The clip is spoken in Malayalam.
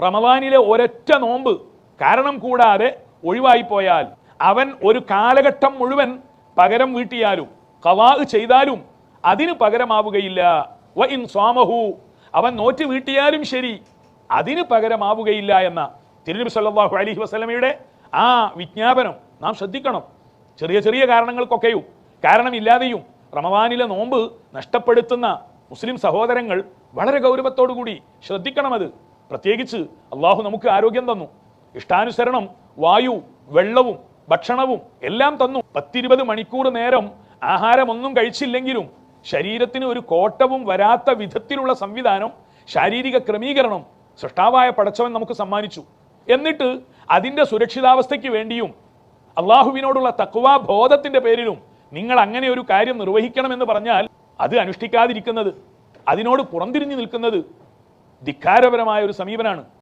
റമദാനിലെ ഒരൊറ്റ നോമ്പ് കാരണം കൂടാതെ ഒഴിവായിപ്പോയാൽ അവൻ ഒരു കാലഘട്ടം മുഴുവൻ പകരം വീട്ടിയാലും ഖളാ ചെയ്താലും അതിന് പകരമാവുകയില്ല. വ ഇൻ സ്വാമഹു, അവൻ നോറ്റ് വീട്ടിയാലും ശരി അതിന് പകരമാവുകയില്ല എന്ന തിരുനബി സല്ലല്ലാഹു അലൈഹി വസല്ലമയുടെ ആ വിജ്ഞാപനം നാം ശ്രദ്ധിക്കണം. ചെറിയ ചെറിയ കാരണങ്ങൾക്കൊക്കെയും കാരണമില്ലാതെയും റമദാനിലെ നോമ്പ് നഷ്ടപ്പെടുത്തുന്ന മുസ്ലിം സഹോദരങ്ങൾ വളരെ ഗൗരവത്തോടുകൂടി ശ്രദ്ധിക്കണമത്. പ്രത്യേകിച്ച് അള്ളാഹു നമുക്ക് ആരോഗ്യം തന്നു, ഇഷ്ടാനുസരണം വായു, വെള്ളവും ഭക്ഷണവും എല്ലാം തന്നു. 10-20 മണിക്കൂർ നേരം ആഹാരമൊന്നും കഴിച്ചില്ലെങ്കിലും ശരീരത്തിന് ഒരു കോട്ടവും വരാത്ത വിധത്തിലുള്ള സംവിധാനം, ശാരീരിക ക്രമീകരണം സൃഷ്ടാവായ പടച്ചവൻ നമുക്ക് സമ്മാനിച്ചു. എന്നിട്ട് അതിൻ്റെ സുരക്ഷിതാവസ്ഥയ്ക്ക് വേണ്ടിയും അള്ളാഹുവിനോടുള്ള തഖ്വാ ബോധത്തിന്റെ പേരിലും നിങ്ങൾ അങ്ങനെ ഒരു കാര്യം നിർവഹിക്കണമെന്ന് പറഞ്ഞാൽ അത് അനുഷ്ഠിക്കാതിരിക്കുന്നത്, അതിനോട് പുറംതിരിഞ്ഞു നിൽക്കുന്നത് ധിക്കാരപരമായ ഒരു സമീപനാണ്.